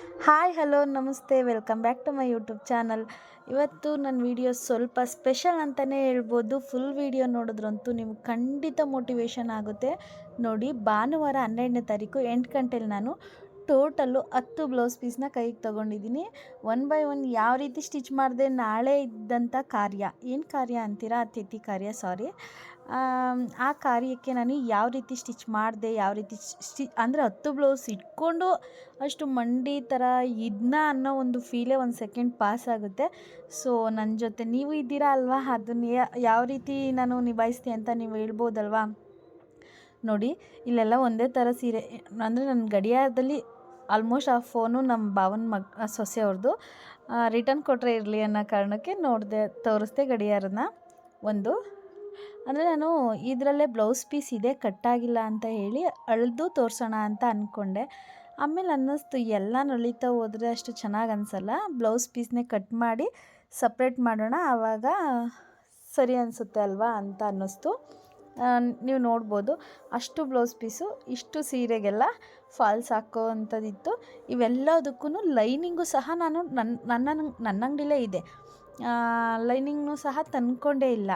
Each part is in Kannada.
ಹಾಯ್ ಹಲೋ ನಮಸ್ತೆ welcome back to my YouTube channel. ಇವತ್ತು ನನ್ನ ವಿಡಿಯೋ ಸ್ವಲ್ಪ ಸ್ಪೆಷಲ್ ಅಂತಲೇ ಹೇಳ್ಬೋದು. ಫುಲ್ ವಿಡಿಯೋ ನೋಡಿದ್ರಂತೂ ನಿಮ್ಗೆ ಖಂಡಿತ ಮೋಟಿವೇಶನ್ ಆಗುತ್ತೆ. ನೋಡಿ, ಭಾನುವಾರ 12ನೇ ತಾರೀಕು 8 ಗಂಟೆಲಿ ನಾನು ಟೋಟಲ್ಲು 10 ಬ್ಲೌಸ್ ಪೀಸ್ನ ಕೈಗೆ ತೊಗೊಂಡಿದ್ದೀನಿ. ಒನ್ ಬೈ ಒನ್ ಯಾವ ರೀತಿ ಸ್ಟಿಚ್ ಮಾಡಿದೆ, ನಾಳೆ ಇದ್ದಂಥ ಕಾರ್ಯ ಏನು ಕಾರ್ಯ ಅಂತೀರಾ, ಅತಿಥಿ ಕಾರ್ಯ ಸಾರಿ, ಆ ಕಾರ್ಯಕ್ಕೆ ನಾನು ಯಾವ ರೀತಿ ಸ್ಟಿಚ್ ಮಾಡಿದೆ, ಯಾವ ರೀತಿ ಅಂದರೆ 10 ಬ್ಲೌಸ್ ಇಟ್ಕೊಂಡು ಅಷ್ಟು ಮಂಡಿ ಥರ ಇದನ್ನ ಅನ್ನೋ ಒಂದು ಫೀಲೇ ಒಂದು ಸೆಕೆಂಡ್ ಪಾಸ್ ಆಗುತ್ತೆ. ಸೊ ನನ್ನ ಜೊತೆ ನೀವು ಇದ್ದೀರಾ ಅಲ್ವಾ, ಅದನ್ನು ಯಾವ ರೀತಿ ನಾನು ನಿಭಾಯಿಸ್ತೆ ಅಂತ ನೀವು ಹೇಳ್ಬೋದಲ್ವಾ. ನೋಡಿ, ಇಲ್ಲೆಲ್ಲ ಒಂದೇ ಥರ ಸೀರೆ, ಅಂದರೆ ನನ್ನ ಗಡಿಯಾರದಲ್ಲಿ ಆಲ್ಮೋಸ್ಟ್ ಆ ಫೋನು ನಮ್ಮ ಭಾವನ ಸೊಸೆ ಅವ್ರದ್ದು, ರಿಟರ್ನ್ ಕೊಟ್ಟರೆ ಇರಲಿ ಅನ್ನೋ ಕಾರಣಕ್ಕೆ ತೋರಿಸ್ದೆ ಗಡಿಯಾರನ. ಒಂದು ಅಂದರೆ ನಾನು ಇದರಲ್ಲೇ ಬ್ಲೌಸ್ ಪೀಸ್ ಇದೆ ಕಟ್ಟಾಗಿಲ್ಲ ಅಂತ ಹೇಳಿ ಅಳೆದು ತೋರಿಸೋಣ ಅಂತ ಅಂದ್ಕೊಂಡೆ. ಆಮೇಲೆ ಅನ್ನಿಸ್ತು ಎಲ್ಲ ನಳಿತಾ ಹೋದರೆ ಅಷ್ಟು ಚೆನ್ನಾಗಿ ಅನಿಸಲ್ಲ, ಬ್ಲೌಸ್ ಪೀಸ್ನೇ ಕಟ್ ಮಾಡಿ ಸಪ್ರೇಟ್ ಮಾಡೋಣ, ಆವಾಗ ಸರಿ ಅನಿಸುತ್ತೆ ಅಲ್ವಾ ಅಂತ ಅನ್ನಿಸ್ತು. ನೀವು ನೋಡ್ಬೋದು ಅಷ್ಟು ಬ್ಲೌಸ್ ಪೀಸು ಇಷ್ಟು ಸೀರೆಗೆಲ್ಲ ಫಾಲ್ಸ್ ಹಾಕೋ ಅಂಥದ್ದಿತ್ತು. ಇವೆಲ್ಲದಕ್ಕೂ ಲೈನಿಂಗು ಸಹ ನಾನು ನನ್ನ ಅಂಗಡಿಲೇ ಇದೆ, ಲೈನಿಂಗ್ನೂ ಸಹ ತಂದ್ಕೊಂಡೇ ಇಲ್ಲ.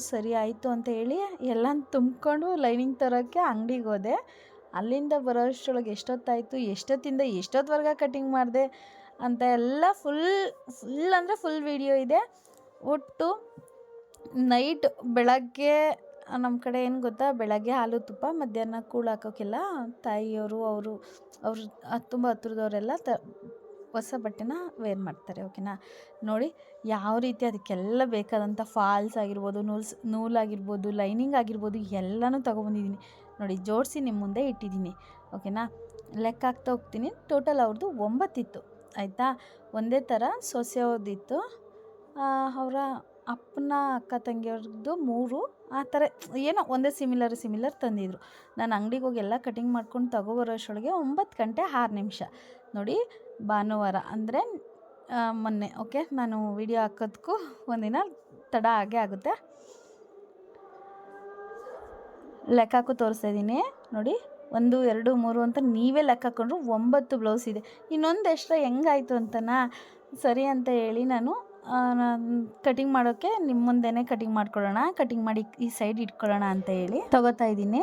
ಸರಿ ಆಯಿತು ಅಂತ ಹೇಳಿ ಎಲ್ಲ ತುಂಬಿಕೊಂಡು ಲೈನಿಂಗ್ ತರೋಕ್ಕೆ ಅಂಗಡಿಗೆ ಹೋದೆ. ಅಲ್ಲಿಂದ ಬರೋಷ್ಟರೊಳಗೆ ಎಷ್ಟೊತ್ತಾಯಿತು, ಎಷ್ಟೊತ್ತಿಂದ ಎಷ್ಟೊತ್ತವರೆಗೆ ಕಟಿಂಗ್ ಮಾಡಿದೆ ಅಂತ ಎಲ್ಲ ಫುಲ್ ಅಂದರೆ ಫುಲ್ ವಿಡಿಯೋ ಇದೆ. ಒಟ್ಟು ನೈಟ್ ಬೆಳಗ್ಗೆ ನಮ್ಮ ಕಡೆ ಏನು ಗೊತ್ತಾ, ಬೆಳಗ್ಗೆ ಹಾಲು ತುಪ್ಪ, ಮಧ್ಯಾಹ್ನ ಕೂಳು ಹಾಕೋಕ್ಕೆಲ್ಲ ತಾಯಿಯವರು ಅವರು ತುಂಬ ಹತ್ರದವರೆಲ್ಲ ಹೊಸ ಬಟ್ಟೆನ ವೇರ್ ಮಾಡ್ತಾರೆ. ಓಕೆನಾ. ನೋಡಿ ಯಾವ ರೀತಿ ಅದಕ್ಕೆಲ್ಲ ಬೇಕಾದಂಥ ಫಾಲ್ಸ್ ಆಗಿರ್ಬೋದು, ನೂಲಾಗಿರ್ಬೋದು, ಲೈನಿಂಗ್ ಆಗಿರ್ಬೋದು, ಎಲ್ಲನೂ ತೊಗೊಬಂದಿದ್ದೀನಿ. ನೋಡಿ, ಜೋಡಿಸಿ ನಿಮ್ಮ ಮುಂದೆ ಇಟ್ಟಿದ್ದೀನಿ. ಓಕೆನಾ. ಲೆಕ್ಕ ಹಾಕ್ತಾ ಹೋಗ್ತೀನಿ. ಟೋಟಲ್ ಅವ್ರದ್ದು 9 ಇತ್ತು, ಆಯಿತಾ. ಒಂದೇ ಥರ ಸೊಸೆ ಅವ್ರದ್ದಿತ್ತು, ಅವರ ಅಪ್ಪನ ಅಕ್ಕ ತಂಗಿಯವ್ರದ್ದು 3, ಆ ಥರ ಏನೋ ಒಂದೇ ಸಿಮಿಲರ್ ತಂದಿದ್ರು. ನಾನು ಅಂಗಡಿಗೆ ಹೋಗಿ ಎಲ್ಲ ಕಟಿಂಗ್ ಮಾಡ್ಕೊಂಡು ತಗೊಬರೋಷ್ಟರೊಳಗೆ 9 ಗಂಟೆ 6 ನಿಮಿಷ. ನೋಡಿ, ಭಾನುವಾರ ಅಂದರೆ ಮೊನ್ನೆ. ಓಕೆ, ನಾನು ವಿಡಿಯೋ ಹಾಕೋದಕ್ಕೂ ಒಂದಿನ ತಡ ಆಗೇ ಆಗುತ್ತೆ. ಲೆಕ್ಕ ಹಾಕೋ ತೋರಿಸ್ತಾ ಇದ್ದೀನಿ. ನೋಡಿ, 1 2 3 ಅಂತ ನೀವೇ ಲೆಕ್ಕ ಹಾಕೊಂಡ್ರು 9 ಬ್ಲೌಸ್ ಇದೆ. ಇನ್ನೊಂದು ಎಕ್ಸ್ಟ್ರಾ ಹೆಂಗಾಯಿತು ಅಂತನಾ, ಸರಿ ಅಂತ ಹೇಳಿ ನಾನು ಕಟಿಂಗ್ ಮಾಡೋಕ್ಕೆ ನಿಮ್ಮ ಮುಂದೆನೇ ಕಟಿಂಗ್ ಮಾಡ್ಕೊಳ್ಳೋಣ, ಕಟಿಂಗ್ ಮಾಡಿ ಈ ಸೈಡ್ ಇಟ್ಕೊಳ್ಳೋಣ ಅಂತ ಹೇಳಿ ತೊಗೋತಾ ಇದ್ದೀನಿ.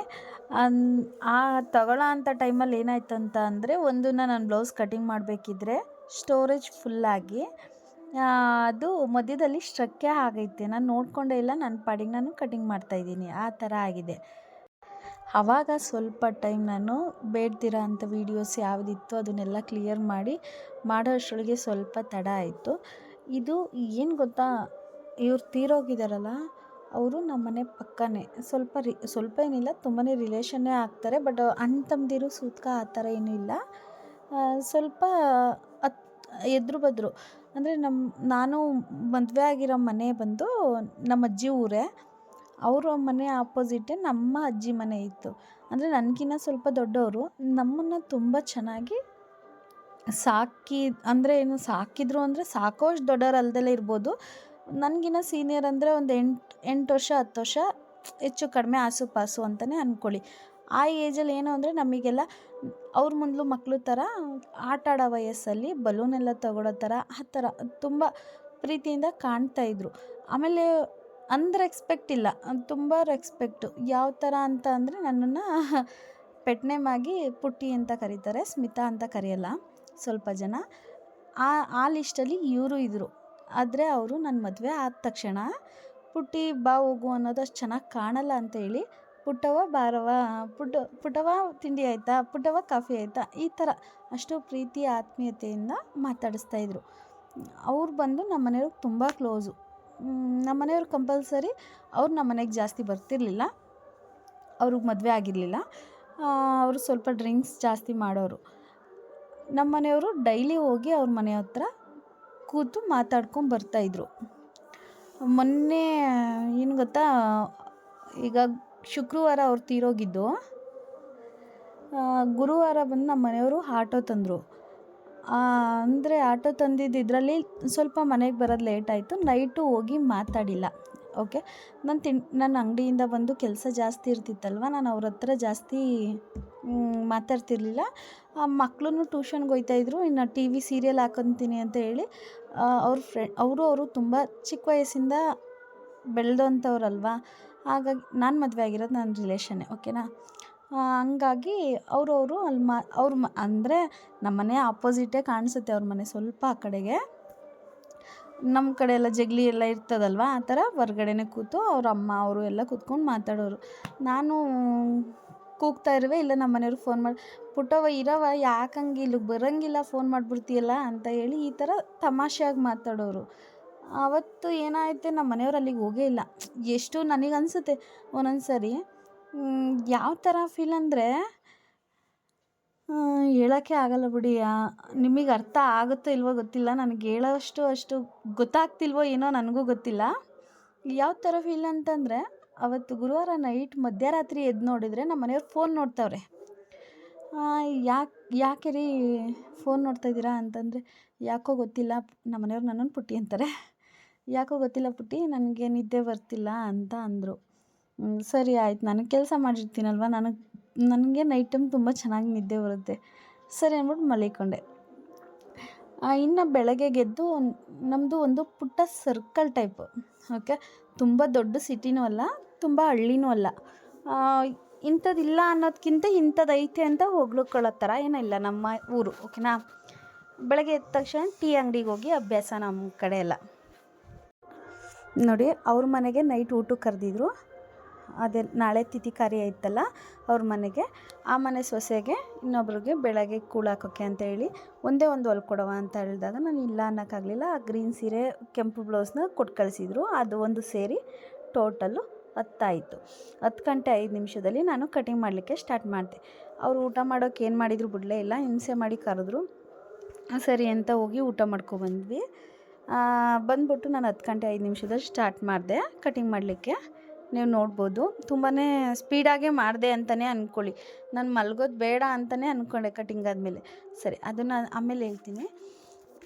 ಆ ತಗೊಳ್ಳೋ ಅಂಥ ಟೈಮಲ್ಲಿ ಏನಾಯ್ತು ಅಂತ ಅಂದರೆ, ನಾನು ಬ್ಲೌಸ್ ಕಟಿಂಗ್ ಮಾಡಬೇಕಿದ್ರೆ ಸ್ಟೋರೇಜ್ ಫುಲ್ಲಾಗಿ ಅದು ಮಧ್ಯದಲ್ಲಿ ಸ್ಟ್ರಕ್ಕೇ ಆಗೈತೆ. ನಾನು ನೋಡಿಕೊಂಡೇ ಇಲ್ಲ, ನನ್ನ ಪಾಡಿಗೆ ನಾನು ಕಟಿಂಗ್ ಮಾಡ್ತಾಯಿದ್ದೀನಿ, ಆ ಥರ ಆಗಿದೆ. ಆವಾಗ ಸ್ವಲ್ಪ ಟೈಮ್ ನಾನು ಬೇಡ್ದಿರೋ ಅಂಥ ವೀಡಿಯೋಸ್ ಯಾವುದಿತ್ತು ಅದನ್ನೆಲ್ಲ ಕ್ಲಿಯರ್ ಮಾಡೋ ಅಷ್ಟರೊಳಗೆ ಸ್ವಲ್ಪ ತಡ ಆಯಿತು. ಇದು ಏನು ಗೊತ್ತಾ, ಇವ್ರು ತೀರೋಗಿದ್ದಾರಲ್ಲ, ಅವರು ನಮ್ಮ ಮನೆ ಪಕ್ಕನೇ, ಸ್ವಲ್ಪ ಏನಿಲ್ಲ, ತುಂಬಾ ರಿಲೇಷನ್ನೇ ಆಗ್ತಾರೆ. ಬಟ್ ಅಣ್ಣ ತಮ್ಮದಿರು ಸೂತ್ಕ ಆ ಥರ ಏನೂ ಇಲ್ಲ, ಸ್ವಲ್ಪ ಎದುರು ಬದ್ರು. ಅಂದರೆ ನಾನು ಮದುವೆ ಆಗಿರೋ ಮನೆ ಬಂದು ನಮ್ಮ ಅಜ್ಜಿ ಊರೇ, ಅವರ ಮನೆ ಆಪೋಸಿಟೇ ನಮ್ಮ ಅಜ್ಜಿ ಮನೆ ಇತ್ತು. ಅಂದರೆ ನನಗಿನ್ನ ಸ್ವಲ್ಪ ದೊಡ್ಡವರು, ನಮ್ಮನ್ನು ತುಂಬ ಚೆನ್ನಾಗಿ ಅಂದರೆ ಏನು ಸಾಕಿದ್ರು ಅಂದರೆ ಸಾಕೋಷ್ಟು ದೊಡ್ಡವ್ರು ಅಲ್ದಲೇ ಇರ್ಬೋದು. ನನಗಿನ್ನ ಸೀನಿಯರ್ ಅಂದರೆ ಒಂದು 8 ವರ್ಷ 10 ವರ್ಷ ಹೆಚ್ಚು ಕಡಿಮೆ ಆಸುಪಾಸು ಅಂತಲೇ ಅಂದ್ಕೊಳ್ಳಿ. ಆ ಏಜಲ್ಲಿ ಏನು ಅಂದರೆ ನಮಗೆಲ್ಲ ಅವ್ರ ಮುಂದಲು ಮಕ್ಕಳು ಥರ ಆಟ ಆಡೋ ವಯಸ್ಸಲ್ಲಿ ಬಲೂನೆಲ್ಲ ತಗೊಳ್ಳೋ ಥರ, ಆ ಥರ ತುಂಬ ಪ್ರೀತಿಯಿಂದ ಕಾಣ್ತಾಯಿದ್ರು. ಆಮೇಲೆ ರೆಸ್ಪೆಕ್ಟ್ ಇಲ್ಲ, ತುಂಬ ರೆಸ್ಪೆಕ್ಟು. ಯಾವ ಥರ ಅಂತ ಅಂದರೆ, ನನ್ನನ್ನು ಪೆಟ್ ನೇಮ್ ಆಗಿ ಪುಟ್ಟಿ ಅಂತ ಕರೀತಾರೆ, ಸ್ಮಿತಾ ಅಂತ ಕರೆಯಲ್ಲ ಸ್ವಲ್ಪ ಜನ. ಆ ಲಿಸ್ಟಲ್ಲಿ ಇವರು ಇದ್ದರು. ಆದರೆ ಅವರು ನನ್ನ ಮದುವೆ ಆದ ತಕ್ಷಣ ಪುಟ್ಟಿ ಬಾ ಹೋಗು ಅನ್ನೋದು ಅಷ್ಟು ಚೆನ್ನಾಗಿ ಕಾಣಲ್ಲ ಅಂತ ಹೇಳಿ, ಪುಟ್ಟವ ಬಾರವ, ಪುಟ್ಟವ ತಿಂಡಿ ಆಯಿತಾ, ಪುಟ್ಟವ ಕಾಫಿ ಆಯಿತಾ, ಈ ಥರ ಅಷ್ಟು ಪ್ರೀತಿ ಆತ್ಮೀಯತೆಯಿಂದ ಮಾತಾಡಿಸ್ತಾಯಿದ್ರು. ಅವ್ರು ಬಂದು ನಮ್ಮ ಮನೆಯವ್ರಿಗೆ ತುಂಬ ಕ್ಲೋಸು. ನಮ್ಮ ಮನೆಯವ್ರು ಕಂಪಲ್ಸರಿ, ಅವ್ರು ನಮ್ಮ ಮನೆಗೆ ಜಾಸ್ತಿ ಬರ್ತಿರ್ಲಿಲ್ಲ, ಅವ್ರಿಗೆ ಮದುವೆ ಆಗಿರಲಿಲ್ಲ, ಅವರು ಸ್ವಲ್ಪ ಡ್ರಿಂಕ್ಸ್ ಜಾಸ್ತಿ ಮಾಡೋರು. ನಮ್ಮ ಮನೆಯವರು ಡೈಲಿ ಹೋಗಿ ಅವ್ರ ಮನೆ ಹತ್ರ ಕೂತು ಮಾತಾಡ್ಕೊಂಡು ಬರ್ತಾಯಿದ್ರು. ಮೊನ್ನೆ ಏನು ಗೊತ್ತಾ, ಈಗ ಶುಕ್ರವಾರ ಅವ್ರು ತೀರೋಗಿದ್ದು, ಗುರುವಾರ ಬಂದು ನಮ್ಮ ಮನೆಯವರು ಆಟೋ ತಂದರು. ಅಂದರೆ ಆಟೋ ತಂದಿದ್ದು ಇದರಲ್ಲಿ ಸ್ವಲ್ಪ ಮನೆಗೆ ಬರೋದು ಲೇಟ್ ಆಯಿತು. ನೈಟು ಹೋಗಿ ಮಾತಾಡಿಲ್ಲ. ಓಕೆ. ನನ್ನ ಅಂಗಡಿಯಿಂದ ಬಂದು ಕೆಲಸ ಜಾಸ್ತಿ ಇರ್ತಿತ್ತಲ್ವ, ನಾನು ಅವ್ರ ಹತ್ರ ಜಾಸ್ತಿ ಮಾತಾಡ್ತಿರ್ಲಿಲ್ಲ. ಮಕ್ಕಳೂ ಟ್ಯೂಷನ್ಗೆ ಹೋಗ್ತಾಯಿದ್ರು. ಇನ್ನು ಟಿ ವಿ ಸೀರಿಯಲ್ ಹಾಕೊತೀನಿ ಅಂತ ಹೇಳಿ ಅವರು ತುಂಬ ಚಿಕ್ಕ ವಯಸ್ಸಿಂದ ಬೆಳೆದಂಥವ್ರಲ್ವ. ಹಾಗಾಗಿ ನಾನು ಮದುವೆ ಆಗಿರೋದು ನನ್ನ ರಿಲೇಷನ್ನೇ, ಓಕೆನಾ. ಹಂಗಾಗಿ ಅವರು ಅಲ್ಲಿ ಅಂದರೆ ನಮ್ಮನೆ ಆಪೋಸಿಟೇ ಕಾಣಿಸುತ್ತೆ ಅವ್ರ ಮನೆ, ಸ್ವಲ್ಪ ಆ ಕಡೆಗೆ. ನಮ್ಮ ಕಡೆ ಎಲ್ಲ ಜಗಲಿ ಎಲ್ಲ ಇರ್ತದಲ್ವ, ಆ ಥರ ಹೊರ್ಗಡೆನೇ ಕೂತು ಅವ್ರ ಅಮ್ಮ ಅವರು ಎಲ್ಲ ಕೂತ್ಕೊಂಡು ಮಾತಾಡೋರು. ನಾನು ಕೂಗ್ತಾ ಇರುವೆ, ಇಲ್ಲ ನಮ್ಮ ಮನೆಯವ್ರಿಗೆ ಫೋನ್ ಮಾಡಿ, ಪುಟ್ಟವ್ವ ಇರವ, ಯಾಕಂಗೆ ಇಲ್ಲಿಗೆ ಬರೋಂಗಿಲ್ಲ, ಫೋನ್ ಮಾಡಿಬಿಡ್ತೀಯಲ್ಲ ಅಂತ ಹೇಳಿ ಈ ಥರ ತಮಾಷೆಯಾಗಿ ಮಾತಾಡೋರು. ಆವತ್ತು ಏನಾಯಿತು, ನಮ್ಮ ಮನೆಯವ್ರು ಅಲ್ಲಿಗೆ ಹೋಗೇ ಇಲ್ಲ. ಎಷ್ಟು ನನಗನ್ಸುತ್ತೆ ಒಂದೊಂದು ಸರಿ ಯಾವ ಥರ ಫೀಲ್ ಅಂದರೆ ಹೇಳೋಕ್ಕೆ ಆಗಲ್ಲ ಬಿಡಿ. ನಿಮಗೆ ಅರ್ಥ ಆಗುತ್ತೋ ಇಲ್ವೋ ಗೊತ್ತಿಲ್ಲ, ನನಗೆ ಅಷ್ಟು ಗೊತ್ತಾಗ್ತಿಲ್ವೋ ಏನೋ ನನಗೂ ಗೊತ್ತಿಲ್ಲ. ಯಾವ ಥರ ಫೀಲ್ ಅಂತಂದರೆ, ಅವತ್ತು ಗುರುವಾರ ನೈಟ್ ಮಧ್ಯರಾತ್ರಿ ಎದ್ದು ನೋಡಿದರೆ ನಮ್ಮ ಮನೆಯವ್ರು ಫೋನ್ ನೋಡ್ತಾವ್ರೆ. ಯಾಕೆ ರೀ ಫೋನ್ ನೋಡ್ತಾಯಿದ್ದೀರಾ ಅಂತಂದರೆ, ಯಾಕೋ ಗೊತ್ತಿಲ್ಲ, ನಮ್ಮ ಮನೆಯವ್ರು ನನ್ನನ್ನು ಪುಟ್ಟಿ ಅಂತಾರೆ, ಯಾಕೋ ಗೊತ್ತಿಲ್ಲ ಪುಟ್ಟಿ, ನನಗೆ ನಿದ್ದೆ ಬರ್ತಿಲ್ಲ ಅಂತ ಅಂದರು. ಸರಿ ಆಯ್ತು, ನನಗೆ ಕೆಲಸ ಮಾಡಿರ್ತೀನಲ್ವ, ನನಗೆ ನೈಟ್ ಟೈಮ್ ತುಂಬ ಚೆನ್ನಾಗಿ ನಿದ್ದೆ ಬರುತ್ತೆ, ಸರಿ ಅಂದ್ಬಿಟ್ಟು ಮಲಿಕೊಂಡೆ. ಇನ್ನು ಬೆಳಗ್ಗೆ ಗೆದ್ದು ನಮ್ಮದು ಒಂದು ಪುಟ್ಟ ಸರ್ಕಲ್ ಟೈಪು, ಓಕೆ. ತುಂಬ ದೊಡ್ಡ ಸಿಟಿನೂ ಅಲ್ಲ, ತುಂಬ ಹಳ್ಳಿನೂ ಅಲ್ಲ. ಇಂಥದ್ದಿಲ್ಲ ಅನ್ನೋದಕ್ಕಿಂತ ಇಂಥದ್ದೈತೆ ಅಂತ ಹೊಗಳ್ಕೊಳ್ಳೋ ಥರ ಏನಿಲ್ಲ ನಮ್ಮ ಊರು, ಓಕೆನಾ. ಬೆಳಗ್ಗೆ ಎದ್ದ ತಕ್ಷಣ ಟೀ ಅಂಗಡಿಗೆ ಹೋಗಿ ಅಭ್ಯಾಸ ನಮ್ಮ ಕಡೆ ಎಲ್ಲ. ನೋಡಿ, ಅವ್ರ ಮನೆಗೆ ನೈಟ್ ಊಟಕ್ಕೆ ಕರೆದಿದ್ರು. ಅದೇ ನಾಳೆ ತಿಥಿ ಕಾರ್ಯ ಇತ್ತಲ್ಲ ಅವ್ರ ಮನೆಗೆ. ಆ ಮನೆ ಸೊಸೆಗೆ ಇನ್ನೊಬ್ರಿಗೆ ಬೆಳಗ್ಗೆ ಕೂಳಾಕೋಕ್ಕೆ ಅಂತ ಹೇಳಿ ಒಂದೇ ಒಂದು ಹೊಲ್ಕೊಡವ ಅಂತ ಹೇಳಿದಾಗ ನಾನು ಇಲ್ಲ ಅನ್ನೋಕ್ಕಾಗಲಿಲ್ಲ. ಆ ಗ್ರೀನ್ ಸೀರೆ ಕೆಂಪು ಬ್ಲೌಸ್ನ ಕೊಟ್ಟು ಕಳಿಸಿದ್ರು. ಅದು ಒಂದು ಸೇರಿ ಟೋಟಲ್ಲು 10 ಆಯಿತು. 10 ಗಂಟೆ 5 ನಿಮಿಷದಲ್ಲಿ ನಾನು ಕಟಿಂಗ್ ಮಾಡಲಿಕ್ಕೆ ಸ್ಟಾರ್ಟ್ ಮಾಡಿದೆ. ಅವರು ಊಟ ಮಾಡೋಕ್ಕೆ ಏನು ಮಾಡಿದ್ರು ಬಿಡಲೇ ಇಲ್ಲ, ಹಿಂಸೆ ಮಾಡಿ ಕರೆದ್ರು. ಸರಿ ಅಂತ ಹೋಗಿ ಊಟ ಮಾಡ್ಕೊಬಂದ್ವಿ. ಬಂದ್ಬಿಟ್ಟು ನಾನು 10 ಗಂಟೆ 5 ನಿಮಿಷದಲ್ಲಿ ಸ್ಟಾರ್ಟ್ ಮಾಡಿದೆ ಕಟಿಂಗ್ ಮಾಡಲಿಕ್ಕೆ. ನೀವು ನೋಡ್ಬೋದು, ತುಂಬಾ ಸ್ಪೀಡಾಗೇ ಮಾಡಿದೆ ಅಂತಲೇ ಅಂದ್ಕೊಳ್ಳಿ. ನಾನು ಮಲಗೋದು ಬೇಡ ಅಂತಲೇ ಅಂದ್ಕೊಂಡೆ ಕಟಿಂಗ್ ಆದಮೇಲೆ. ಸರಿ, ಅದನ್ನು ಆಮೇಲೆ ಹೇಳ್ತೀನಿ.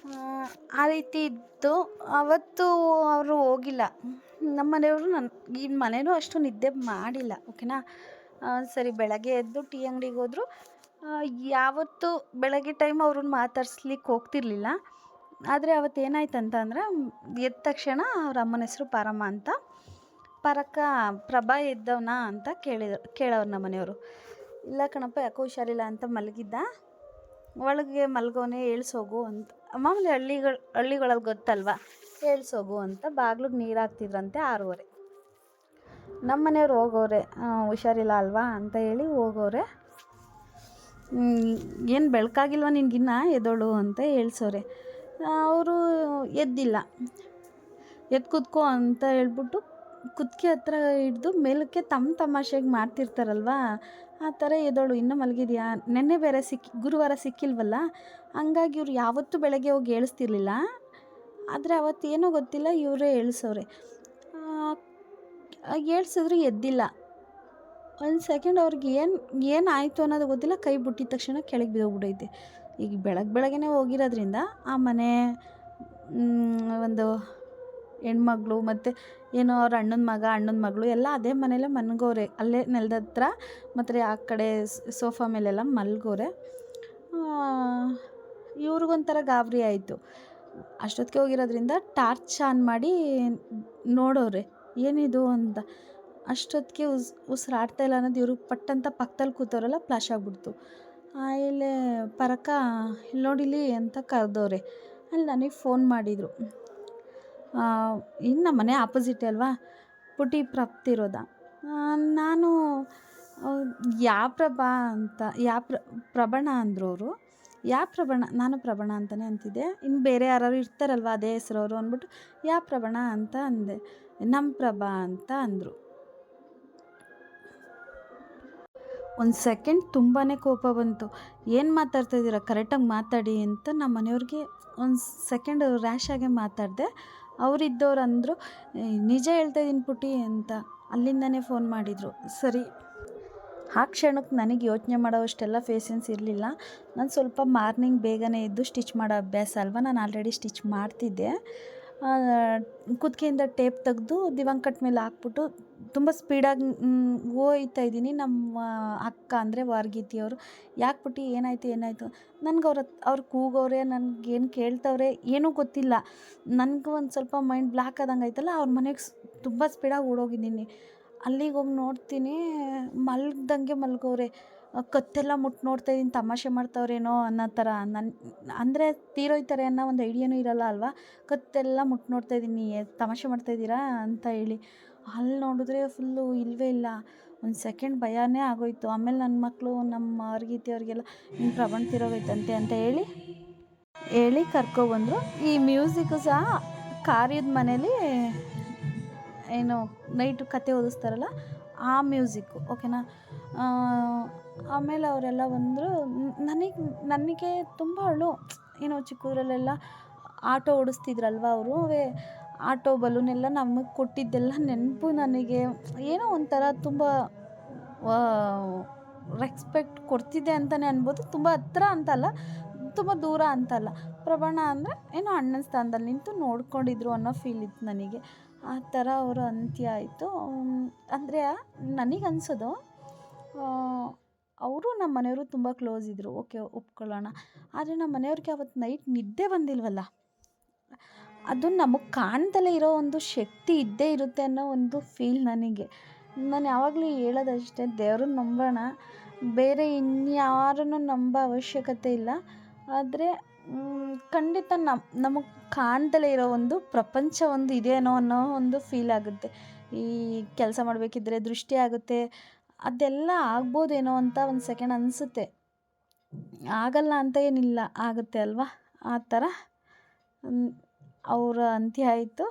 ಆ ರೀತಿ ಇತ್ತು. ಅವತ್ತು ಅವರು ಹೋಗಿಲ್ಲ ನಮ್ಮ ಮನೆಯವರು. ಈ ಮನೇನೂ ಅಷ್ಟು ನಿದ್ದೆ ಮಾಡಿಲ್ಲ, ಓಕೆನಾ. ಸರಿ, ಬೆಳಗ್ಗೆ ಎದ್ದು ಟೀ ಅಂಗಡಿಗೆ ಹೋದರು. ಯಾವತ್ತು ಬೆಳಗ್ಗೆ ಟೈಮ್ ಅವ್ರನ್ನ ಮಾತಾಡ್ಸ್ಲಿಕ್ಕೆ ಹೋಗ್ತಿರ್ಲಿಲ್ಲ. ಆದರೆ ಅವತ್ತು ಏನಾಯ್ತಂತ ಅಂದರೆ, ಎದ್ದ ತಕ್ಷಣ ಅವ್ರ ಅಮ್ಮನ ಹೆಸರು ಪಾರಮ್ಮ ಅಂತ. ಪ್ರಭಾ ಎದ್ದವನಾ ಅಂತ ಕೇಳೋರು ನಮ್ಮ ಮನೆಯವರು. ಇಲ್ಲ ಕಣಪ್ಪ, ಯಾಕೋ ಹುಷಾರಿಲ್ಲ ಅಂತ ಮಲಗಿದ್ದ, ಒಳಗೆ ಮಲ್ಗೋನೆ, ಏಳ್ಸೋಗು ಅಂತ. ಮಾಮೂಲಿ ಹಳ್ಳಿಗಳಲ್ಲಿ ಗೊತ್ತಲ್ವ, ಏಳ್ಸೋಗು ಅಂತ ಬಾಗ್ಲಿಗೆ ನೀರು ಹಾಕ್ತಿದ್ರಂತೆ. 6:30 ನಮ್ಮ ಮನೆಯವ್ರು ಹೋಗೋರೆ, ಹುಷಾರಿಲ್ಲ ಅಲ್ವಾ ಅಂತ ಹೇಳಿ ಹೋಗೋರೆ. ಏನು ಬೆಳಕಾಗಿಲ್ವ ನಿನಗಿನ್ನ, ಎದ್ದೋಳು ಅಂತ ಹೇಳ್ಸೋರೆ. ಅವರು ಎದ್ದಿಲ್ಲ. ಎದ್ದು ಕೂತ್ಕೋ ಅಂತ ಹೇಳ್ಬಿಟ್ಟು ಕುತ್ತಿಗೆ ಹತ್ರ ಹಿಡ್ದು ಮೇಲಕ್ಕೆ ತಮಾಷೆಗೆ ಮಾಡ್ತಿರ್ತಾರಲ್ವ, ಆ ಥರ ಎದ್ದೋಳು, ಇನ್ನೂ ಮಲಗಿದ್ಯಾ, ನೆನ್ನೆ ಬೇರೆ ಗುರುವಾರ ಸಿಕ್ಕಿಲ್ವಲ್ಲ, ಹಂಗಾಗಿ ಇವ್ರು ಯಾವತ್ತೂ ಬೆಳಗ್ಗೆ ಹೋಗಿ ಏಳಿಸ್ತಿರ್ಲಿಲ್ಲ. ಆದರೆ ಅವತ್ತೇನೋ ಗೊತ್ತಿಲ್ಲ, ಇವರೇ ಏಳಿಸೋರೆ. ಏಳ್ಸಿದ್ರು ಎದ್ದಿಲ್ಲ. ಒಂದು ಸೆಕೆಂಡ್ ಅವ್ರಿಗೆ ಏನಾಯಿತು ಅನ್ನೋದು ಗೊತ್ತಿಲ್ಲ, ಕೈ ಬಿಟ್ಟಿದ ತಕ್ಷಣ ಕೆಳಗೆ ಬಿದ್ದೋಗ್ಬಿಟ್ಟೈತೆ. ಈಗ ಬೆಳಗ್ಗೆನೇ ಹೋಗಿರೋದ್ರಿಂದ ಆ ಮನೆ ಒಂದು ಹೆಣ್ಮಗಳು ಮತ್ತು ಏನೋ ಅವ್ರ ಅಣ್ಣನ ಮಗಳು ಎಲ್ಲ ಅದೇ ಮನೇಲೆ ಮಲ್ಗೋರೆ, ಅಲ್ಲೇ ನೆಲದ ಹತ್ರ ಮತ್ತು ಆ ಕಡೆ ಸೋಫಾ ಮೇಲೆಲ್ಲ ಮಲ್ಗೋರೆ. ಇವ್ರಿಗೊಂಥರ ಗಾಬರಿ ಆಯಿತು. ಅಷ್ಟೊತ್ತಿಗೆ ಹೋಗಿರೋದ್ರಿಂದ ಟಾರ್ಚ್ ಆನ್ ಮಾಡಿ ನೋಡೋರೆ ಏನಿದು ಅಂತ. ಅಷ್ಟೊತ್ತಿಗೆ ಉಸಿರಾಡ್ತಾ ಇಲ್ಲ ಅನ್ನೋದು ಇವ್ರಿಗೆ ಪಟ್ಟಂತ ಪಕ್ಕದಲ್ಲಿ ಕೂತವರೆಲ್ಲ ಫ್ಲಾಶ್ ಆಗಿಬಿಡ್ತು. ಇಲ್ಲೇ ಪರಕ ಇಲ್ಲಿ ನೋಡಿಲಿ ಅಂತ ಕರೆದವ್ರೆ. ಅಲ್ಲಿ ನನಗೆ ಫೋನ್ ಮಾಡಿದರು. ಇನ್ನು ನಮ್ಮ ಮನೆ ಆಪೋಸಿಟೇ ಅಲ್ವಾ, ಪುಟಿ ಪ್ರಾಪ್ತಿರೋದ. ನಾನು ಯಾವ ಪ್ರಭಾ ಅಂತ ಪ್ರಭಣ ಅಂದರು ಅವರು. ಯಾವ ಪ್ರಭಣ, ನಾನು ಪ್ರಭಣ ಅಂತಲೇ ಅಂತಿದ್ದೆ. ಇನ್ನು ಬೇರೆ ಯಾರು ಇರ್ತಾರಲ್ವ ಅದೇ ಹೆಸ್ರವರು ಅಂದ್ಬಿಟ್ಟು ಯಾವ ಪ್ರಭಣ ಅಂತ ಅಂದೆ. ನಮ್ಮ ಪ್ರಭಾ ಅಂತ ಅಂದರು. ಒಂದು ಸೆಕೆಂಡ್ ತುಂಬಾ ಕೋಪ ಬಂತು. ಏನು ಮಾತಾಡ್ತಾಯಿದ್ದೀರಾ, ಕರೆಕ್ಟಾಗಿ ಮಾತಾಡಿ ಅಂತ ನಮ್ಮ ಮನೆಯವ್ರಿಗೆ ಒಂದು ಸೆಕೆಂಡ್ ರ್ಯಾಶಾಗೆ ಮಾತಾಡಿದೆ. ಅವರಿದ್ದವ್ರು ಅಂದರು, ನಿಜ ಹೇಳ್ತಾಯಿದ್ದೀನಿ ಪುಟಿ ಅಂತ. ಅಲ್ಲಿಂದನೇ ಫೋನ್ ಮಾಡಿದರು. ಸರಿ, ಆ ಕ್ಷಣಕ್ಕೆ ನನಗೆ ಯೋಚನೆ ಮಾಡೋ ಅಷ್ಟೆಲ್ಲ ಪೇಷನ್ಸ್ ಇರಲಿಲ್ಲ. ನಾನು ಸ್ವಲ್ಪ ಮಾರ್ನಿಂಗ್ ಬೇಗನೆ ಎದ್ದು ಸ್ಟಿಚ್ ಮಾಡೋ ಅಭ್ಯಾಸ ಅಲ್ವ, ನಾನು ಆಲ್ರೆಡಿ ಸ್ಟಿಚ್ ಮಾಡ್ತಿದ್ದೆ. ಕುತ್ತಿಗೆಯಿಂದ ಟೇಪ್ ತೆಗೆದು ದಿವಂಕಟ್ ಮೇಲೆ ಹಾಕ್ಬಿಟ್ಟು ತುಂಬ ಸ್ಪೀಡಾಗಿ ಹೋಯ್ತಾ ಇದ್ದೀನಿ. ನಮ್ಮ ಅಕ್ಕ ಅಂದರೆ ವಾರ್ಗಿತಿಯವರು, ಯಾಕೆ ಪುಟ್ಟಿ ಏನಾಯಿತು ನನಗೆ ಅವ್ರು ಕೂಗವ್ರೆ, ನನಗೇನು ಕೇಳ್ತವ್ರೆ ಏನೂ ಗೊತ್ತಿಲ್ಲ. ನನಗೂ ಒಂದು ಸ್ವಲ್ಪ ಮೈಂಡ್ ಬ್ಲ್ಯಾಕ್ ಆದಂಗೆ ಆಯ್ತಲ್ಲ. ಅವ್ರ ಮನೆಗೆ ತುಂಬ ಸ್ಪೀಡಾಗಿ ಓಡೋಗಿದ್ದೀನಿ. ಅಲ್ಲಿಗೆ ಹೋಗಿ ನೋಡ್ತೀನಿ, ಮಲ್ಗ್ದಂಗೆ ಮಲ್ಗವ್ರೆ. ಕತ್ತೆಲ್ಲ ಮುಟ್ಟಿ ನೋಡ್ತಾ ಇದ್ದೀನಿ, ತಮಾಷೆ ಮಾಡ್ತವ್ರೇನೋ ಅನ್ನೋ ಥರ. ಅಂದರೆ ತೀರೋಯ್ತಾರೆ ಅನ್ನೋ ಒಂದು ಐಡಿಯಾನೂ ಇರೋಲ್ಲ ಅಲ್ವಾ. ಕತ್ತೆಲ್ಲ ಮುಟ್ಟಿ ನೋಡ್ತಾ ಇದ್ದೀನಿ, ತಮಾಷೆ ಮಾಡ್ತಾಯಿದ್ದೀರಾ ಅಂತ ಹೇಳಿ. ಅಲ್ಲಿ ನೋಡಿದ್ರೆ ಫುಲ್ಲು ಇಲ್ಲವೇ ಇಲ್ಲ. ಒಂದು ಸೆಕೆಂಡ್ ಭಯನೇ ಆಗೋಯ್ತು. ಆಮೇಲೆ ನನ್ನ ಮಕ್ಕಳು ನಮ್ಮ ಅವ್ರಿಗೀತಿ ಅವ್ರಿಗೆಲ್ಲ ಹಿಂಗೆ ಪ್ರಬಂಧ ತಿರೋಗೈತಂತೆ ಅಂತ ಹೇಳಿ ಕರ್ಕೊಬಂದರು. ಈ ಮ್ಯೂಸಿಕ್ಕು ಸಹ ಕಾರ್ಯದ ಮನೇಲಿ ಏನು ನೈಟು ಕತೆ ಓದಿಸ್ತಾರಲ್ಲ ಆ ಮ್ಯೂಸಿಕ್ಕು, ಓಕೆನಾ. ಆಮೇಲೆ ಅವರೆಲ್ಲ ಬಂದರು. ನನಗೆ ತುಂಬ ಏನೋ ಚಿಕ್ಕದ್ರಲ್ಲೆಲ್ಲ ಆಟೋ ಓಡಿಸ್ತಿದ್ರಲ್ವ ಅವರು, ಆಟೋ ಬಲೂನೆಲ್ಲ ನಮಗೆ ಕೊಟ್ಟಿದ್ದೆಲ್ಲ ನೆನಪು ನನಗೆ. ಏನೋ ಒಂಥರ ತುಂಬ ರೆಸ್ಪೆಕ್ಟ್ ಕೊಡ್ತಿದ್ದೆ ಅಂತಲೇ ಅನ್ಬೋದು. ತುಂಬ ಹತ್ರ ಅಂತಲ್ಲ, ತುಂಬ ದೂರ ಅಂತಲ್ಲ. ಪ್ರಬಣ ಅಂದರೆ ಏನೋ ಅಣ್ಣನ ಸ್ಥಾನದಲ್ಲಿ ನಿಂತು ನೋಡ್ಕೊಂಡಿದ್ರು ಅನ್ನೋ ಫೀಲ್ ಇತ್ತು ನನಗೆ. ಆ ಥರ ಅವರು ಅಂತ್ಯ ಆಯಿತು. ಅಂದರೆ ನನಗನ್ಸೋದು ಅವರು ನಮ್ಮ ಮನೆಯವರು ತುಂಬ ಕ್ಲೋಸ್ ಇದ್ದರು, ಓಕೆ ಒಪ್ಕೊಳ್ಳೋಣ. ಆದರೆ ನಮ್ಮ ಮನೆಯವ್ರಿಗೆ ಅವತ್ತು ನೈಟ್ ನಿದ್ದೆ ಬಂದಿಲ್ವಲ್ಲ, ಅದು ನಮಗೆ ಕಾಣ್ದಲೇ ಇರೋ ಒಂದು ಶಕ್ತಿ ಇದ್ದೇ ಇರುತ್ತೆ ಅನ್ನೋ ಒಂದು ಫೀಲ್ ನನಗೆ. ನಾನು ಯಾವಾಗಲೂ ಹೇಳೋದಷ್ಟೇ, ದೇವ್ರನ್ನ ನಂಬೋಣ, ಬೇರೆ ಇನ್ಯಾರನ್ನು ನಂಬೋ ಅವಶ್ಯಕತೆ ಇಲ್ಲ. ಆದರೆ ಖಂಡಿತ ನಮಗೆ ಕಾಣ್ದಲೇ ಇರೋ ಒಂದು ಪ್ರಪಂಚ ಒಂದು ಇದೇನೋ ಅನ್ನೋ ಒಂದು ಫೀಲ್ ಆಗುತ್ತೆ. ಈ ಕೆಲಸ ಮಾಡಬೇಕಿದ್ರೆ ದೃಷ್ಟಿ ಆಗುತ್ತೆ, ಅದೆಲ್ಲ ಆಗ್ಬೋದೇನೋ ಅಂತ ಒಂದು ಸೆಕೆಂಡ್ ಅನಿಸುತ್ತೆ. ಆಗಲ್ಲ ಅಂತ ಏನಿಲ್ಲ, ಆಗುತ್ತೆ ಅಲ್ವಾ. ಆ ಥರ ಅವರ ಅಂತ್ಯ ಆಯಿತು.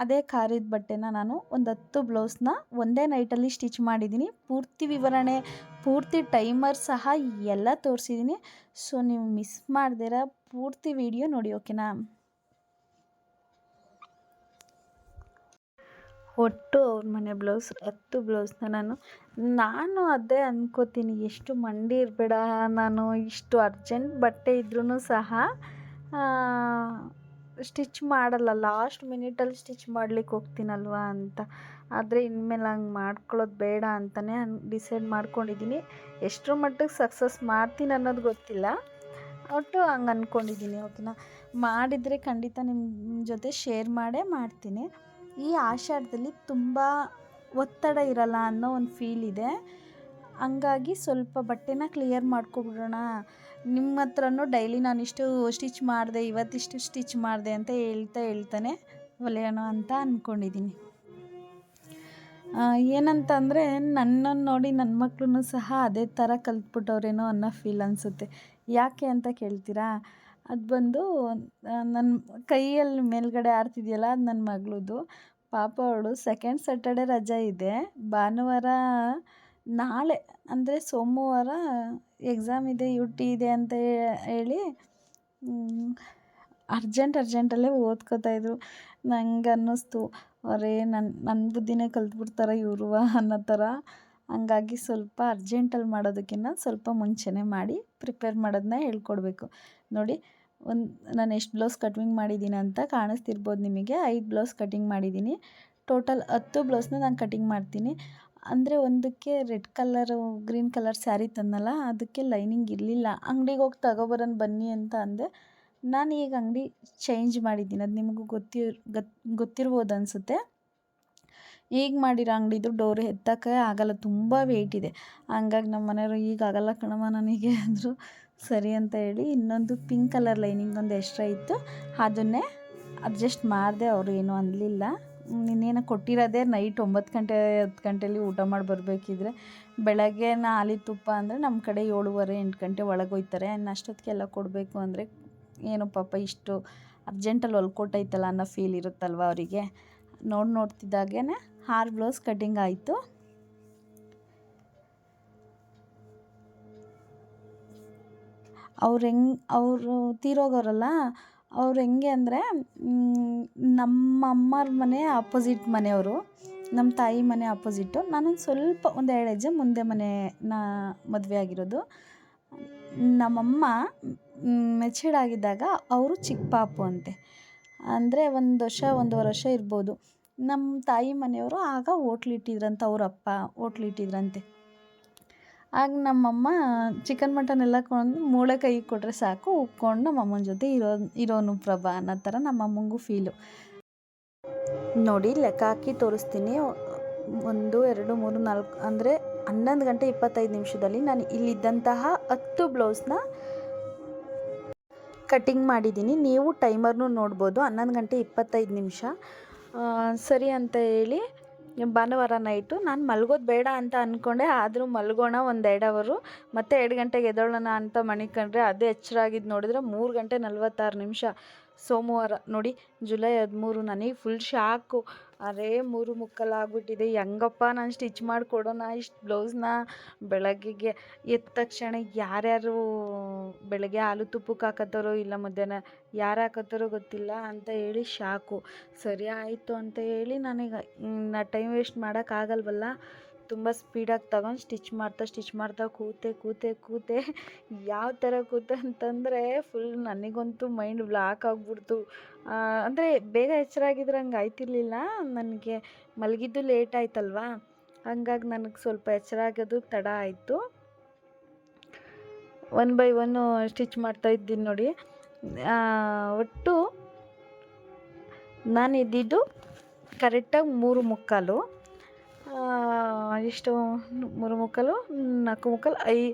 ಅದೇ ಖಾರಿದ ಬಟ್ಟೆನ ನಾನು ಒಂದು 10 ಬ್ಲೌಸ್ನ ಒಂದೇ ನೈಟಲ್ಲಿ ಸ್ಟಿಚ್ ಮಾಡಿದ್ದೀನಿ. ಪೂರ್ತಿ ವಿವರಣೆ, ಪೂರ್ತಿ ಟೈಮರ್ ಸಹ ಎಲ್ಲ ತೋರಿಸಿದ್ದೀನಿ. ಸೊ ನೀವು ಮಿಸ್ ಮಾಡ್ದಿರ ಪೂರ್ತಿ ವಿಡಿಯೋ ನೋಡಿ, ಓಕೆನಾ. ಒಟ್ಟು ಅವ್ರ ಮನೆ ಬ್ಲೌಸ್ 10 ಬ್ಲೌಸ್ನ ನಾನು ಅದೇ ಅನ್ಕೋತೀನಿ, ಎಷ್ಟು ಮಂಡಿ ಇರಬೇಡ, ನಾನು ಇಷ್ಟು ಅರ್ಜೆಂಟ್ ಬಟ್ಟೆ ಇದ್ರೂ ಸಹ ಸ್ಟಿಚ್ ಮಾಡಲ್ಲ, ಲಾಸ್ಟ್ ಮಿನಿಟಲ್ಲಿ ಸ್ಟಿಚ್ ಮಾಡ್ಲಿಕ್ಕೆ ಹೋಗ್ತೀನಲ್ವ ಅಂತ. ಆದರೆ ಇನ್ಮೇಲೆ ಹಂಗೆ ಮಾಡ್ಕೊಳ್ಳೋದು ಬೇಡ ಅಂತಲೇ ಡಿಸೈಡ್ ಮಾಡ್ಕೊಂಡಿದ್ದೀನಿ. ಎಷ್ಟರ ಮಟ್ಟಿಗೆ ಸಕ್ಸಸ್ ಮಾಡ್ತೀನಿ ಅನ್ನೋದು ಗೊತ್ತಿಲ್ಲ, ಒಟ್ಟು ಹಂಗೆ ಅಂದ್ಕೊಂಡಿದ್ದೀನಿ, ಓಕೆನಾ. ಮಾಡಿದರೆ ಖಂಡಿತ ನಿಮ್ಮ ಜೊತೆ ಶೇರ್ ಮಾಡೇ ಮಾಡ್ತೀನಿ. ಈ ಆಷಾಢದಲ್ಲಿ ತುಂಬ ಒತ್ತಡ ಇರಲ್ಲ ಅನ್ನೋ ಒಂದು ಫೀಲ್ ಇದೆ. ಹಂಗಾಗಿ ಸ್ವಲ್ಪ ಬಟ್ಟೆನ ಕ್ಲಿಯರ್ ಮಾಡ್ಕೊಬಿಡೋಣ. ನಿಮ್ಮ ಹತ್ರನೂ ಡೈಲಿ ನಾನಿಷ್ಟು ಸ್ಟಿಚ್ ಮಾಡಿದೆ, ಇವತ್ತಿಷ್ಟು ಸ್ಟಿಚ್ ಮಾಡಿದೆ ಅಂತ ಹೇಳ್ತಾನೆ ಹೊಲಿಯೋಣ ಅಂತ ಅಂದ್ಕೊಂಡಿದ್ದೀನಿ. ಏನಂತಂದರೆ ನನ್ನನ್ನು ನೋಡಿ ನನ್ನ ಮಕ್ಕಳು ಸಹ ಅದೇ ಥರ ಕಲ್ತ್ಬಿಟ್ಟವ್ರೇನೋ ಅನ್ನೋ ಫೀಲ್ ಅನಿಸುತ್ತೆ. ಯಾಕೆ ಅಂತ ಕೇಳ್ತೀರಾ? ಅದು ಬಂದು ನನ್ನ ಕೈಯಲ್ಲಿ ಮೇಲ್ಗಡೆ ಆಡ್ತಿದೆಯಲ್ಲ, ಅದು ನನ್ನ ಮಗಳದು. ಪಾಪ ಅವಳು ಸೆಕೆಂಡ್ ಸ್ಯಾಟರ್ಡೆ ರಜೆ ಇದೆ, ಭಾನುವಾರ ನಾಳೆ ಅಂದರೆ ಸೋಮವಾರ ಎಕ್ಸಾಮ್ ಇದೆ, ಯು ಟಿ ಇದೆ ಅಂತ ಹೇಳಿ ಅರ್ಜೆಂಟಲ್ಲೇ ಓದ್ಕೋತಾಯಿದ್ರು. ನಂಗೆ ಅನ್ನಿಸ್ತು, ಅವರೇ ನನ್ನ ಬುದ್ಧಿನೇ ಕಲ್ತ್ಬಿಡ್ತಾರೆ ಇವರು ಅನ್ನೋ ಥರ. ಹಂಗಾಗಿ ಸ್ವಲ್ಪ ಅರ್ಜೆಂಟಲ್ಲಿ ಮಾಡೋದಕ್ಕಿಂತ ಸ್ವಲ್ಪ ಮುಂಚೆನೇ ಮಾಡಿ ಪ್ರಿಪೇರ್ ಮಾಡೋದನ್ನ ಹೇಳ್ಕೊಡ್ಬೇಕು. ನೋಡಿ, ನಾನು ಎಷ್ಟು ಬ್ಲೌಸ್ ಕಟಿಂಗ್ ಮಾಡಿದ್ದೀನಿ ಅಂತ ಕಾಣಿಸ್ತಿರ್ಬೋದು ನಿಮಗೆ. 5 ಬ್ಲೌಸ್ ಕಟಿಂಗ್ ಮಾಡಿದ್ದೀನಿ. ಟೋಟಲ್ 10 ಬ್ಲೌಸ್ನ ನಾನು ಕಟಿಂಗ್ ಮಾಡ್ತೀನಿ. ಅಂದರೆ ಒಂದಕ್ಕೆ red colour green colour sari ತಂದನಲ್ಲ, ಅದಕ್ಕೆ ಲೈನಿಂಗ್ ಇರಲಿಲ್ಲ. ಅಂಗಡಿಗೆ ಹೋಗಿ ತಗೊಬರೋಣ ಬನ್ನಿ ಅಂತ ಅಂದೆ. ನಾನು ಈಗ ಅಂಗಡಿ ಚೇಂಜ್ ಮಾಡಿದ್ದೀನಿ, ಅದು ನಿಮಗೂ ಗೊತ್ತಿರ್ಬೋದು ಅನಿಸುತ್ತೆ. ಈಗ ಮಾಡಿರೋ ಅಂಗಡಿದು ಡೋರ್ ಎತ್ತೋಕ್ಕೆ ಆಗೋಲ್ಲ, ತುಂಬ ವೆಯ್ಟ್ ಇದೆ. ಹಂಗಾಗಿ ನಮ್ಮ ಮನೆಯವರು ಈಗ ಆಗೋಲ್ಲ ಕಣಮ್ಮ ನನಗೆ ಅಂದರು. ಸರಿ ಅಂತ ಹೇಳಿ ಇನ್ನೊಂದು ಪಿಂಕ್ ಕಲರ್ ಲೈನಿಂಗ್ ಒಂದು ಎಕ್ಸ್ಟ್ರಾ ಇತ್ತು, ಅದನ್ನೇ ಅಡ್ಜಸ್ಟ್ ಮಾಡಿದೆ. ಅವರು ಏನೂ ಅನ್ನಲಿಲ್ಲ. ಇನ್ನೇನು ಕೊಟ್ಟಿರೋದೇ ನೈಟ್ 9 ಗಂಟೆ 10 ಗಂಟೆಲಿ ಊಟ ಮಾಡಿ ಬರಬೇಕಿದ್ರೆ. ಬೆಳಗ್ಗೆ ಹಾಲಿ ತುಪ್ಪ ಅಂದರೆ ನಮ್ಮ ಕಡೆ 7:30 8 ಗಂಟೆ ಒಳಗೆ ಹೋಯ್ತಾರೆ. ಅಷ್ಟೊತ್ತಿಗೆಲ್ಲ ಕೊಡಬೇಕು ಅಂದರೆ ಏನೋ ಪಾಪ ಇಷ್ಟು ಅರ್ಜೆಂಟಲ್ಲಿ ಹೊಲ್ಕೊಟ್ಟೈತಲ್ಲ ಅನ್ನೋ ಫೀಲ್ ಇರುತ್ತಲ್ವ ಅವರಿಗೆ. ನೋಡ್ತಿದ್ದಾಗೇ 6 ಬ್ಲೌಸ್ ಕಟಿಂಗ್ ಆಯಿತು. ಅವರು ತೀರೋಗೋರಲ್ಲ, ಅವ್ರು ಹೆಂಗೆ ಅಂದರೆ ನಮ್ಮ ಅಮ್ಮರ ಮನೆ ಆಪೋಸಿಟ್ ಮನೆಯವರು, ನಮ್ಮ ತಾಯಿ ಮನೆ ಆಪೋಸಿಟ್ಟು. ನಾನೊಂದು ಸ್ವಲ್ಪ 1-2 ಹೆಜ್ಜೆ ಮುಂದೆ ಮನೆನ ಮದುವೆ ಆಗಿರೋದು. ನಮ್ಮಮ್ಮ ಮೆಚೂರ್ಡ್ ಆಗಿದ್ದಾಗ ಅವರು ಚಿಕ್ಕ ಪಾಪು ಅಂತೆ. ಅಂದರೆ 1 ವರ್ಷ 1.5 ವರ್ಷ ಇರ್ಬೋದು. ನಮ್ಮ ತಾಯಿ ಮನೆಯವರು ಆಗ ಹೋಟ್ಲಿಟ್ಟಿದ್ರಂತೆ, ಅವ್ರ ಅಪ್ಪ ಹೋಟ್ಲಿಟ್ಟಿದ್ರಂತೆ. ಆಗ ನಮ್ಮಮ್ಮ ಚಿಕನ್ ಮಟನ್ ಎಲ್ಲ ಕೊಂಡು ಮೂಳೆ ಕೈಗೆ ಕೊಟ್ಟರೆ ಸಾಕು ಉಕ್ಕೊಂಡು ನಮ್ಮಮ್ಮನ ಜೊತೆ ಇರೋನು ಪ್ರಭಾ ಅನ್ನೋ ಥರ ನಮ್ಮಮ್ಮಂಗೂ ಫೀಲು. ನೋಡಿ ಲೆಕ್ಕ ಹಾಕಿ ತೋರಿಸ್ತೀನಿ. 1 2 3 4 ಅಂದರೆ 11 ಗಂಟೆ 25 ನಿಮಿಷದಲ್ಲಿ ನಾನು ಇಲ್ಲಿದ್ದಂತಹ 10 ಬ್ಲೌಸ್ನ ಕಟ್ಟಿಂಗ್ ಮಾಡಿದ್ದೀನಿ. ನೀವು ಟೈಮರ್ನು ನೋಡ್ಬೋದು. 11 ಗಂಟೆ 25 ನಿಮಿಷ ಸರಿ ಅಂತ ಹೇಳಿ ಭಾನುವಾರ ನೈಟು ನಾನು ಮಲ್ಗೋದು ಬೇಡ ಅಂತ ಅಂದ್ಕೊಂಡೆ. ಆದರೂ ಮಲ್ಗೋಣ 1-2 ಅವರು, ಮತ್ತು 2 ಗಂಟೆಗೆ ಎದ್ದೇಳೋಣ ಅಂತ ಮಣಿಕೊಂಡ್ರೆ ಅದೇ ಎಚ್ಚರಾಗಿದ್ದು ನೋಡಿದ್ರೆ 3 ಗಂಟೆ 46 ನಿಮಿಷ ಸೋಮವಾರ. ನೋಡಿ ಜುಲೈ 13. ನನಗೆ ಫುಲ್ ಶಾಕು. ಅರೇ 3:45 ಆಗಿಬಿಟ್ಟಿದೆ, ಹೆಂಗಪ್ಪ ನಾನು ಸ್ಟಿಚ್ ಮಾಡಿಕೊಡೋಣ ಇಷ್ಟು ಬ್ಲೌಸ್ನ. ಬೆಳಗ್ಗೆಗೆ ಎದ್ದ ತಕ್ಷಣ ಯಾರ್ಯಾರು ಬೆಳಗ್ಗೆ ಹಾಲು ತುಪ್ಪಕ್ಕೆ ಹಾಕತ್ತಾರೋ ಇಲ್ಲ ಮಧ್ಯಾಹ್ನ ಯಾರು ಹಾಕತ್ತಾರೋ ಗೊತ್ತಿಲ್ಲ ಅಂತ ಹೇಳಿ ಶಾಕು. ಸರಿ ಆಯಿತು ಅಂತ ಹೇಳಿ ನನಗೆ ಟೈಮ್ ವೇಸ್ಟ್ ಮಾಡೋಕ್ಕಾಗಲ್ವಲ್ಲ, ತುಂಬ ಸ್ಪೀಡಾಗಿ ತಗೊಂಡು ಸ್ಟಿಚ್ ಮಾಡ್ತಾ ಕೂತೆ. ಯಾವ ಥರ ಕೂತೆ ಅಂತಂದರೆ ಫುಲ್ ನನಗಂತೂ ಮೈಂಡ್ ಬ್ಲಾಕ್ ಆಗಿಬಿಡ್ತು. ಅಂದರೆ ಬೇಗ ಎಚ್ಚರಾಗಿದ್ರೆ ಹಂಗೆ ಆಯ್ತಿರ್ಲಿಲ್ಲ. ನನಗೆ ಮಲಗಿದ್ದು ಲೇಟ್ ಆಯ್ತಲ್ವಾ, ಹಂಗಾಗಿ ನನಗೆ ಸ್ವಲ್ಪ ಎಚ್ಚರ ಆಗೋದು ತಡ ಆಯಿತು. 1 by 1 ಸ್ಟಿಚ್ ಮಾಡ್ತಾಯಿದ್ದೀನಿ ನೋಡಿ. ಒಟ್ಟು ನಾನು ಇದ್ದಿದ್ದು ಕರೆಕ್ಟಾಗಿ 3:45, ಎಷ್ಟು 3:45 4:45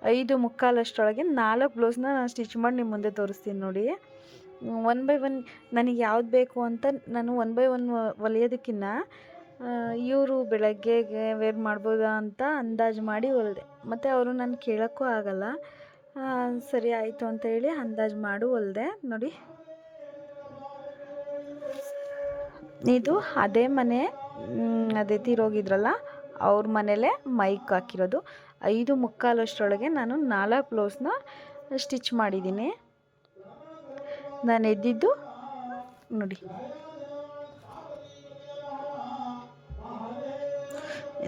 5:45 ಅಷ್ಟರೊಳಗೆ 4 ಬ್ಲೌಸ್ನ ನಾನು ಸ್ಟಿಚ್ ಮಾಡಿ ನಿಮ್ಮ ಮುಂದೆ ತೋರಿಸ್ತೀನಿ ನೋಡಿ. 1 by 1 ನನಗೆ ಯಾವ್ದು ಬೇಕು ಅಂತ ನಾನು 1 by 1 ಹೊಲಿಯೋದಕ್ಕಿಂತ ಇವರು ಬೆಳಗ್ಗೆಗೆ ವೇರ್ ಮಾಡ್ಬೋದಾ ಅಂತ ಅಂದಾಜು ಮಾಡಿ ಹೊಲಿದೆ. ಮತ್ತು ಅವರು ನಾನು ಕೇಳೋಕ್ಕೂ ಆಗಲ್ಲ. ಸರಿ ಆಯಿತು ಅಂತ ಹೇಳಿ ಅಂದಾಜು ಮಾಡಿ ಹೊಲಿದೆ ನೋಡಿ. ಇದು ಅದೇ ಮನೆ, ಅದೇ ತೀರೋಗಿದ್ರಲ್ಲ ಅವ್ರ ಮನೇಲೇ ಮೈಕ್ ಹಾಕಿರೋದು. 5:45 ಅಷ್ಟರೊಳಗೆ ನಾನು 4 ಬ್ಲೌಸ್ನ ಸ್ಟಿಚ್ ಮಾಡಿದ್ದೀನಿ. ನಾನು ಎದ್ದಿದ್ದು ನೋಡಿ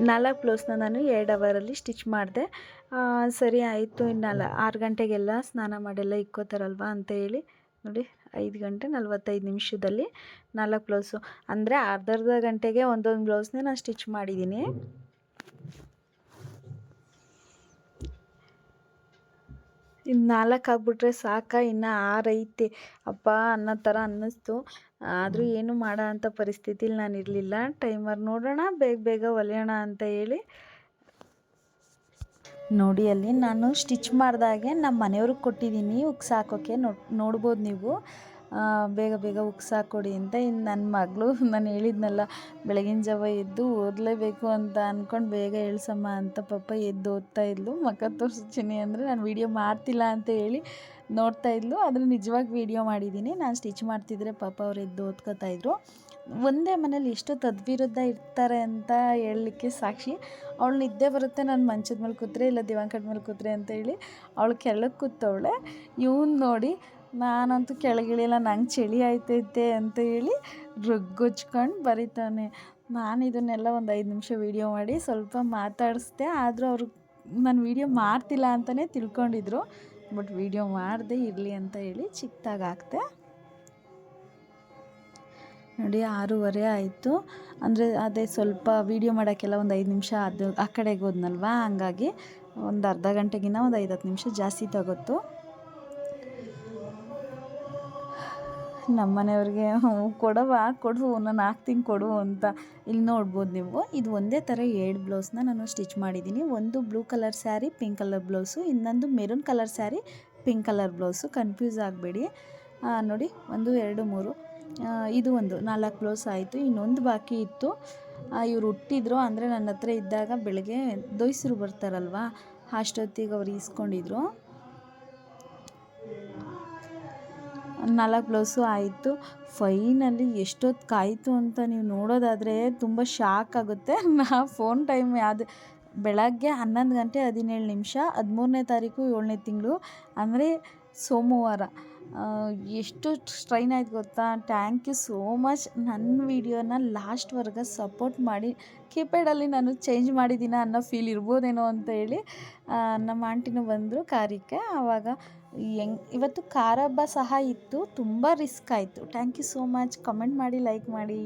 4 ಬ್ಲೌಸ್ನ ನಾನು 2 ಅವರಲ್ಲಿ ಸ್ಟಿಚ್ ಮಾಡಿದೆ. ಸರಿ ಆಯಿತು. ಇನ್ನು 6 ಗಂಟೆಗೆಲ್ಲ ಸ್ನಾನ ಮಾಡೆಲ್ಲ ಇಕ್ಕೋತಾರಲ್ವ ಅಂತ ಹೇಳಿ ನೋಡಿ 5 ಗಂಟೆ 45 ನಿಮಿಷದಲ್ಲಿ 4 ಬ್ಲೌಸು, ಅಂದರೆ ಅರ್ಧ ಗಂಟೆಗೆ ಒಂದೊಂದು ಬ್ಲೌಸ್ನೇ ನಾನು ಸ್ಟಿಚ್ ಮಾಡಿದ್ದೀನಿ. ಇನ್ನು 4 ಆಗಿಬಿಟ್ರೆ ಸಾಕ, ಇನ್ನು 6 ಐತೆ ಅಪ್ಪ ಅನ್ನೋ ಥರ ಅನ್ನಿಸ್ತು. ಆದರೂ ಏನು ಮಾಡೋ ಅಂಥ ಪರಿಸ್ಥಿತಿಲಿ ನಾನು ಇರಲಿಲ್ಲ. ಟೈಮರ್ ನೋಡೋಣ, ಬೇಗ ಹೊಲಿಯೋಣ ಅಂತ ಹೇಳಿ ನೋಡಿ ಅಲ್ಲಿ ನಾನು ಸ್ಟಿಚ್ ಮಾಡಿದಾಗೆ ನಮ್ಮ ಮನೆಯವ್ರಿಗೆ ಕೊಟ್ಟಿದ್ದೀನಿ ಉಕ್ಸ್ ಹಾಕೋಕ್ಕೆ. ನೋಡ್ಬೋದು ನೀವು. ಬೇಗ ಉಕ್ಸ್ ಹಾಕ್ಕೊಡಿ ಅಂತ. ಇನ್ನು ನನ್ನ ಮಗಳು ನಾನು ಹೇಳಿದ್ನಲ್ಲ ಬೆಳಗಿನ ಜಾವ ಎದ್ದು ಓದಲೇಬೇಕು ಅಂತ ಅಂದ್ಕೊಂಡು ಬೇಗ ಎಳ್ಸಮ್ಮ ಅಂತ ಪಾಪ ಎದ್ದು ಓದ್ತಾ ಇದ್ಲು. ಮಕ್ಕ ತೋರಿಸ್ತೀನಿ ಅಂದರೆ ನಾನು ವೀಡಿಯೋ ಮಾಡ್ತಿಲ್ಲ ಅಂತ ಹೇಳಿ ನೋಡ್ತಾ ಇದ್ಲು. ಆದರೆ ನಿಜವಾಗಿ ವೀಡಿಯೋ ಮಾಡಿದ್ದೀನಿ. ನಾನು ಸ್ಟಿಚ್ ಮಾಡ್ತಿದ್ರೆ ಪಾಪ ಅವ್ರು ಎದ್ದು ಓದ್ಕೋತಾಯಿದ್ರು. ಒಂದೇ ಮನೇಲಿ ಎಷ್ಟು ತದ್ವಿರುದ್ಧ ಇರ್ತಾರೆ ಅಂತ ಹೇಳಲಿಕ್ಕೆ ಸಾಕ್ಷಿ. ಅವಳು ನಿದ್ದೆ ಬರುತ್ತೆ ನಾನು ಮಂಚದ ಮೇಲೆ ಕೂತ್ರೆ ಇಲ್ಲ ದಿವಾಂಕದ ಮೇಲೆ ಕೂತ್ರೆ ಅಂತ ಹೇಳಿ ಅವಳು ಕೆಳಗೆ ಕೂತವಳೆ. ಇವನು ನೋಡಿ ನಾನಂತೂ ಕೆಳಗಿಳಿಯಲ್ಲ, ನಂಗೆ ಚಳಿ ಆಯ್ತೈತೆ ಅಂತ ಹೇಳಿ ರಗ್ಗೊಚ್ಕೊಂಡು ಬರೀತಾನೆ. ನಾನು ಇದನ್ನೆಲ್ಲ ಒಂದು 5 ನಿಮಿಷ ವೀಡಿಯೋ ಮಾಡಿ ಸ್ವಲ್ಪ ಮಾತಾಡಿಸ್ದೆ. ಆದರೂ ಅವರು ನಾನು ವೀಡಿಯೋ ಮಾಡ್ತಿಲ್ಲ ಅಂತಲೇ ತಿಳ್ಕೊಂಡಿದ್ರು. ಬಟ್ ವೀಡಿಯೋ ಮಾಡಿದೆ ಇರಲಿ ಅಂತ ಹೇಳಿ ಚಿಕ್ಕದಾಗಿ ಹಾಕ್ದೆ ನೋಡಿ. 6:15 ಆಯಿತು. ಅಂದರೆ ಅದೇ ಸ್ವಲ್ಪ ವೀಡಿಯೋ ಮಾಡೋಕ್ಕೆಲ್ಲ ಒಂದು 5 ನಿಮಿಷ ಅದು ಆ ಕಡೆಗೆ ಹೋದ್ನಲ್ವ, ಹಂಗಾಗಿ ಒಂದು ಅರ್ಧ ಗಂಟೆಗಿನ್ನ ಒಂದು 5-10 ನಿಮಿಷ ಜಾಸ್ತಿ ತಗೋತು. ನಮ್ಮ ಮನೆಯವ್ರಿಗೆ ಕೊಡು ನಾನು ಹಾಕ್ತೀನಿ ಕೊಡು ಅಂತ. ಇಲ್ಲಿ ನೋಡ್ಬೋದು ನೀವು. ಇದು ಒಂದೇ ಥರ 7 ಬ್ಲೌಸ್ನ ನಾನು ಸ್ಟಿಚ್ ಮಾಡಿದ್ದೀನಿ. ಒಂದು blue colour sari pink colour blouse, ಇನ್ನೊಂದು maroon colour sari pink colour blouse. Confuse ಆಗಬೇಡಿ ನೋಡಿ. 1 2 3 ಇದು ಒಂದು 4 ಬ್ಲೌಸ್ ಆಯಿತು. ಇನ್ನೊಂದು ಬಾಕಿ ಇತ್ತು. ಇವ್ರು ಹುಟ್ಟಿದ್ರು, ಅಂದರೆ ನನ್ನ ಹತ್ರ ಇದ್ದಾಗ ಬೆಳಗ್ಗೆ ದೊಯ್ಸರು ಬರ್ತಾರಲ್ವ ಅಷ್ಟೊತ್ತಿಗೆ ಅವ್ರು ಈಸ್ಕೊಂಡಿದ್ರು. 4 ಬ್ಲೌಸು ಆಯಿತು. ಫೈನಲಿ ಎಷ್ಟೊತ್ತು ಕಾಯಿತು ಅಂತ ನೀವು ನೋಡೋದಾದರೆ ತುಂಬ ಶಾಕ್ ಆಗುತ್ತೆ. ಫೋನ್ ಟೈಮ್ ಯಾವುದು ಬೆಳಗ್ಗೆ 11 ಗಂಟೆ 17 ನಿಮಿಷ 13ನೇ ತಾರೀಕು 7ನೇ ತಿಂಗಳು, ಅಂದರೆ ಸೋಮವಾರ. ಎಷ್ಟು ಸ್ಟ್ರೈನ್ ಆಯ್ತು ಗೊತ್ತಾ. Thank you so much. ನನ್ನ ವೀಡಿಯೋನ ಲಾಸ್ಟ್ವರೆಗೆ ಸಪೋರ್ಟ್ ಮಾಡಿ. ಕೀಪ್ಯಾಡಲ್ಲಿ ನಾನು ಚೇಂಜ್ ಮಾಡಿದ್ದೀನ ಅನ್ನೋ ಫೀಲ್ ಇರ್ಬೋದೇನೋ ಅಂತ ಹೇಳಿ ನಮ್ಮ ಆಂಟಿನೂ ಬಂದರು ಕಾರ್ಯಕ್ಕೆ. ಆವಾಗ ಇವತ್ತು ಖಾರ ಹಬ್ಬ ಸಹ ಇತ್ತು, ತುಂಬ ರಿಸ್ಕ್ ಆಯಿತು. Thank you so much. Comment ಮಾಡಿ, ಲೈಕ್ ಮಾಡಿ.